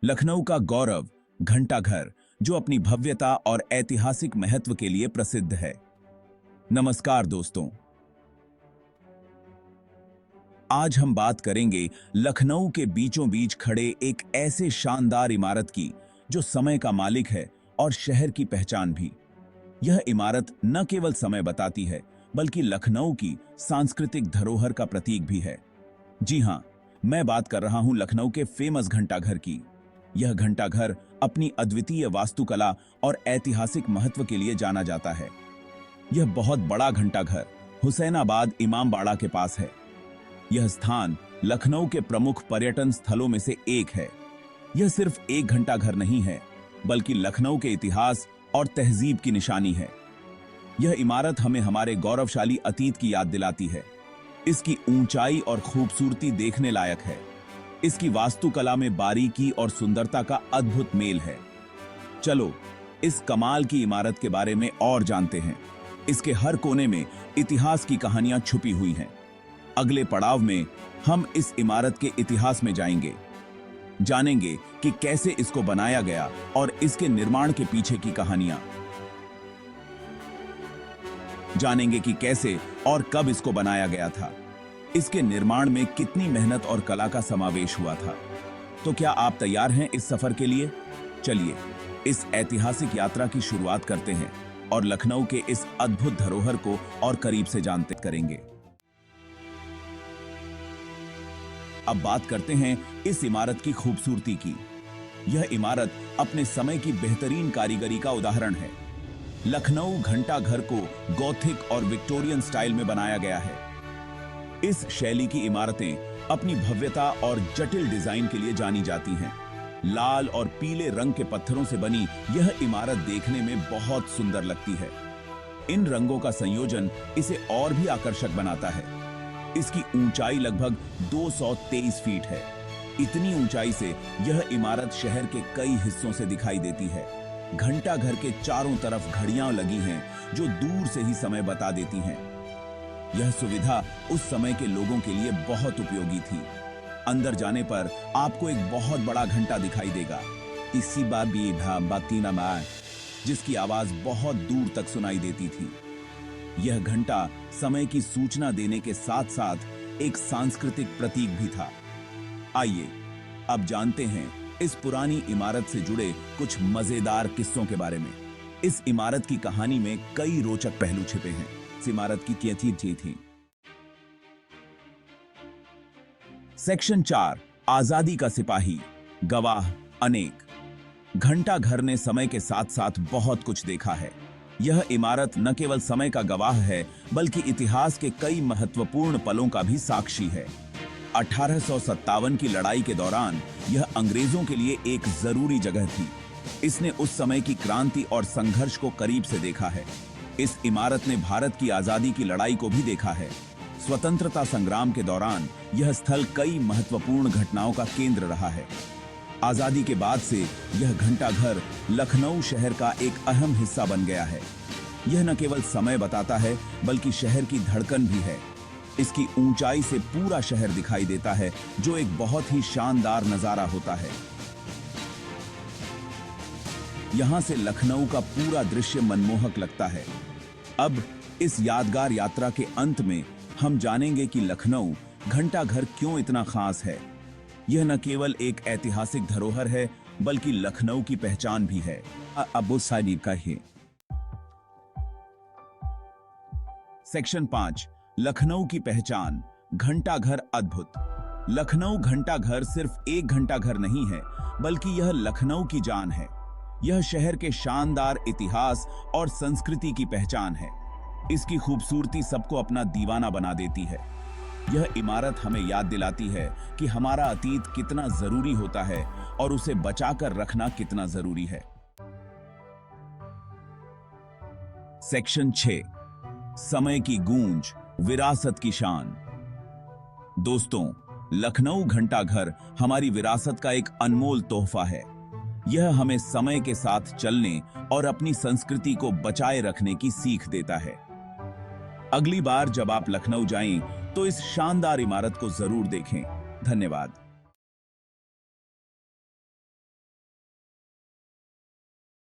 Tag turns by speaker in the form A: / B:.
A: लखनऊ का गौरव घंटाघर, जो अपनी भव्यता और ऐतिहासिक महत्व के लिए प्रसिद्ध है। नमस्कार दोस्तों, आज हम बात करेंगे लखनऊ के बीचों बीच खड़े एक ऐसे शानदार इमारत की जो समय का मालिक है और शहर की पहचान भी। यह इमारत न केवल समय बताती है बल्कि लखनऊ की सांस्कृतिक धरोहर का प्रतीक भी है। जी हां, मैं बात कर रहा हूं लखनऊ के फेमस घंटाघर की। यह घंटाघर अपनी अद्वितीय वास्तुकला और ऐतिहासिक महत्व के लिए जाना जाता है। यह बहुत बड़ा घंटाघर हुसैनाबाद इमामबाड़ा के पास है। यह स्थान लखनऊ के प्रमुख पर्यटन स्थलों में से एक है। यह सिर्फ एक घंटाघर नहीं है, बल्कि लखनऊ के इतिहास और तहजीब की निशानी है। यह इमारत हमें हमारे गौरवशाली अतीत की याद दिलाती है। इसकी ऊंचाई और खूबसूरती देखने लायक है। इसकी वास्तुकला में बारीकी और सुंदरता का अद्भुत मेल है। चलो इस कमाल की इमारत के बारे में और जानते हैं। इसके हर कोने में इतिहास की कहानियां छुपी हुई हैं। अगले पड़ाव में हम इस इमारत के इतिहास में जानेंगे कि कैसे इसको बनाया गया और इसके निर्माण के पीछे की कहानियां। जानेंगे कि कैसे और कब इसको बनाया गया था, इसके निर्माण में कितनी मेहनत और कला का समावेश हुआ था। तो क्या आप तैयार हैं इस सफर के लिए? चलिए इस ऐतिहासिक यात्रा की शुरुआत करते हैं और लखनऊ के इस अद्भुत धरोहर को और करीब से जानते करेंगे। अब बात करते हैं इस इमारत की खूबसूरती की। यह इमारत अपने समय की बेहतरीन कारीगरी का उदाहरण है। लखनऊ घंटाघर को गॉथिक और विक्टोरियन स्टाइल में बनाया गया है। इस शैली की इमारतें अपनी भव्यता और जटिल डिजाइन के लिए जानी जाती हैं। लाल और पीले रंग के पत्थरों से बनी यह इमारत देखने में बहुत सुंदर लगती है। इन रंगों का संयोजन इसे और भी आकर्षक बनाता है। इसकी ऊंचाई लगभग 223 फीट है। इतनी ऊंचाई से यह इमारत शहर के कई हिस्सों से दिखाई देती है। घंटाघर के चारों तरफ घड़ियां लगी हैं जो दूर से ही समय बता देती हैं। यह सुविधा उस समय के लोगों के लिए बहुत उपयोगी थी। अंदर जाने पर आपको एक बहुत बड़ा घंटा दिखाई देगा, जिसकी आवाज बहुत दूर तक सुनाई देती थी। यह घंटा समय की सूचना देने के साथ साथ एक सांस्कृतिक प्रतीक भी था। आइए अब जानते हैं इस पुरानी इमारत से जुड़े कुछ मजेदार किस्सों के बारे में। इस इमारत की कहानी में कई रोचक पहलू छिपे हैं। इस इमारत की क्या थी? सेक्शन 4, आजादी का सिपाही, गवाह अनेक। घंटाघर ने समय के साथ साथ बहुत कुछ देखा है। यह इमारत न केवल समय का गवाह है, बल्कि इतिहास के कई महत्वपूर्ण पलों का भी साक्षी है। 1857 की लड़ाई के दौरान यह अंग्रेजों के लिए एक जरूरी जगह थी। इसने उस समय की क्रांति और संघर्ष को करीब से देखा है। इस इमारत ने भारत की आजादी की लड़ाई को भी देखा है। स्वतंत्रता संग्राम के दौरान यह स्थल कई महत्वपूर्ण घटनाओं का केंद्र रहा है। आजादी के बाद से यह घंटाघर लखनऊ शहर का एक अहम हिस्सा बन गया है। यह न केवल समय बताता है, बल्कि शहर की धड़कन भी है। इसकी ऊंचाई से पूरा शहर दिखाई देता है, जो एक बहुत ही शानदार नजारा होता है। यहां से लखनऊ का पूरा दृश्य मनमोहक लगता है। अब इस यादगार यात्रा के अंत में हम जानेंगे कि लखनऊ घंटाघर क्यों इतना खास है। यह न केवल एक ऐतिहासिक धरोहर है, बल्कि लखनऊ की पहचान भी है। अबू साहिब का ही सेक्शन 5, लखनऊ की पहचान, घंटाघर अद्भुत। लखनऊ घंटाघर सिर्फ एक घंटाघर नहीं है, बल्कि यह लखनऊ की जान है। यह शहर के शानदार इतिहास और संस्कृति की पहचान है। इसकी खूबसूरती सबको अपना दीवाना बना देती है। यह इमारत हमें याद दिलाती है कि हमारा अतीत कितना जरूरी होता है और उसे बचाकर रखना कितना जरूरी है। सेक्शन 6, समय की गूंज, विरासत की शान। दोस्तों, लखनऊ घंटाघर हमारी विरासत का एक अनमोल तोहफा है। यह हमें समय के साथ चलने और अपनी संस्कृति को बचाए रखने की सीख देता है। अगली बार जब आप लखनऊ जाएं, तो इस शानदार इमारत को जरूर देखें। धन्यवाद।